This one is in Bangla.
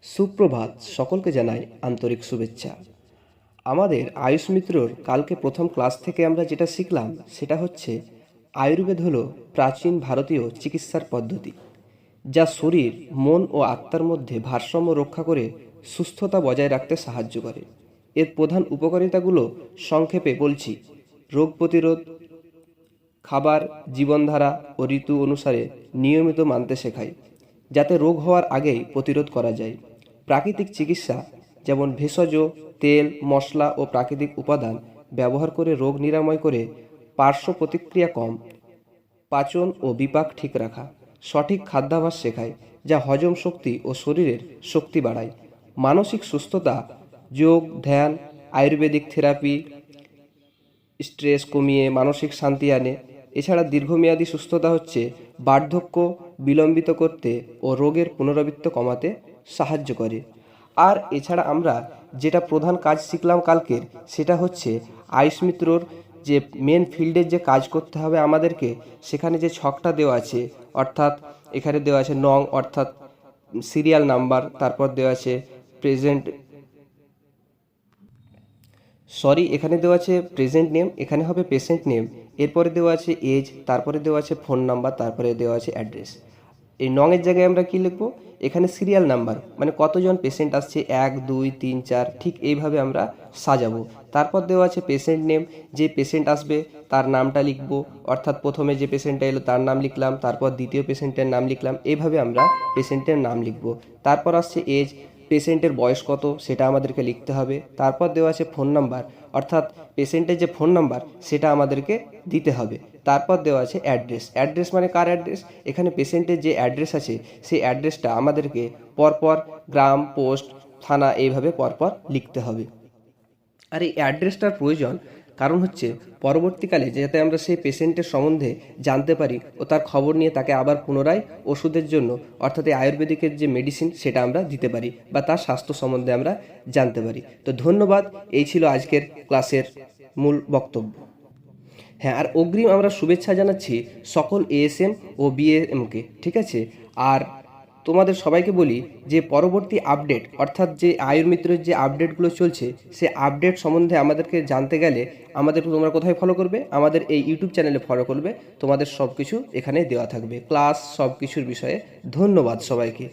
সুপ্রভাত, সকলকে জানাই আন্তরিক শুভেচ্ছা। আমাদের আয়ুষ মিত্রর কালকে প্রথম ক্লাস থেকে আমরা যেটা শিখলাম সেটা হচ্ছে আয়ুর্বেদ হলো প্রাচীন ভারতীয় চিকিৎসার পদ্ধতি, যা শরীর, মন ও আত্মার মধ্যে ভারসাম্য রক্ষা করে সুস্থতা বজায় রাখতে সাহায্য করে। এর প্রধান উপকারিতাগুলো সংক্ষেপে বলছি। রোগ প্রতিরোধ, খাবার, জীবনধারা ও ঋতু অনুসারে নিয়মিত মানতে শেখায়, যাতে রোগ হওয়ার আগেই প্রতিরোধ করা যায়। প্রাকৃতিক চিকিৎসা, যেমন ভেষজ তেল, মশলা ও প্রাকৃতিক উপাদান ব্যবহার করে রোগ নিরাময় করে। পার্শ্ব প্রতিক্রিয়া কম। পাচন ও বিপাক ঠিক রাখা। সঠিক খাদ্যাভ্যাস শেখায়, যা হজম শক্তি ও শরীরের শক্তি বাড়ায়। মানসিক সুস্থতা, যোগ, ধ্যান, আয়ুর্বেদিক থেরাপি স্ট্রেস কমিয়ে মানসিক শান্তি আনে। এছাড়া দীর্ঘমেয়াদী সুস্থতা হচ্ছে বার্ধক্য বিলম্বিত করতে ও রোগের পুনরাবৃত্তি কমাতে সাহায্য করে। আর এছাড়া আমরা যেটা প্রধান কাজ শিখলাম কালকের, সেটা হচ্ছে আয়ুষ মিত্রর যে মেন ফিল্ডের যে কাজ করতে হবে আমাদেরকে, সেখানে যে ছকটা দেওয়া আছে, অর্থাৎ এখানে দেওয়া আছে নং অর্থাৎ সিরিয়াল নাম্বার, তারপর দেওয়া আছে প্রেজেন্ট এখানে দেওয়া আছে প্রেজেন্ট নেম, এখানে হবে পেশেন্ট নেম, এরপরে দেওয়া আছে এজ, তারপরে দেওয়া আছে ফোন নাম্বার, তারপরে দেওয়া আছে অ্যাড্রেস। এই নংয়ের জায়গায় আমরা কি লিখবো? এখানে সিরিয়াল নাম্বার, মানে কতজন পেশেন্ট আসছে, 1 2 3 4, ঠিক এইভাবে আমরা সাজাবো। তারপর দেওয়া আছে পেশেন্ট নেম, যে পেশেন্ট আসবে তার নামটা লিখবো, অর্থাৎ প্রথমে যে পেশেন্টটা এলো তার নাম লিখলাম, তারপর দ্বিতীয় পেশেন্টের নাম লিখলাম, এইভাবে আমরা পেশেন্টের নাম লিখবো। তারপর আসছে এজ, পেশেন্টের বয়স কত সেটা আমাদেরকে লিখতে হবে। তারপর দেওয়া আছে ফোন নাম্বার, অর্থাৎ পেশেন্টের যে ফোন নাম্বার সেটা আমাদেরকে দিতে হবে। তারপর দেওয়া আছে অ্যাড্রেস। অ্যাড্রেস মানে কার অ্যাড্রেস? এখানে পেশেন্টের যে অ্যাড্রেস আছে সেই অ্যাড্রেসটা আমাদেরকে পরপর গ্রাম, পোস্ট, থানা এইভাবে পরপর লিখতে হবে। আর এই অ্যাড্রেসটার প্রয়োজন কারণ হচ্ছে পরবর্তীকালে যাতে আমরা সেই পেশেন্টের সম্বন্ধে জানতে পারি ও তার খবর নিয়ে তাকে আবার পুনরায় ওষুধের জন্য, অর্থাৎ এই আয়ুর্বেদিকের যে মেডিসিন সেটা আমরা দিতে পারি বা তার স্বাস্থ্য সম্বন্ধে আমরা জানতে পারি। তো ধন্যবাদ, এই ছিল আজকের ক্লাসের মূল বক্তব্য। হ্যাঁ, আর অগ্রিম আমরা শুভেচ্ছা জানাচ্ছি সকল এএসএম ও বিএএমকে, ঠিক আছে? আর তোমাদের সবাইকে বলি যে পরবর্তী আপডেট, অর্থাৎ যে আয়ুর্মিত্রের যে আপডেটগুলো চলছে, সে আপডেট সম্বন্ধে আমাদেরকে জানতে গেলে আমাদের তোমরা কোথায় ফলো করবে? আমাদের এই ইউটিউব চ্যানেলে ফলো করবে। তোমাদের সব কিছু এখানে দেওয়া থাকবে, ক্লাস সব কিছুর বিষয়ে। ধন্যবাদ সবাইকে।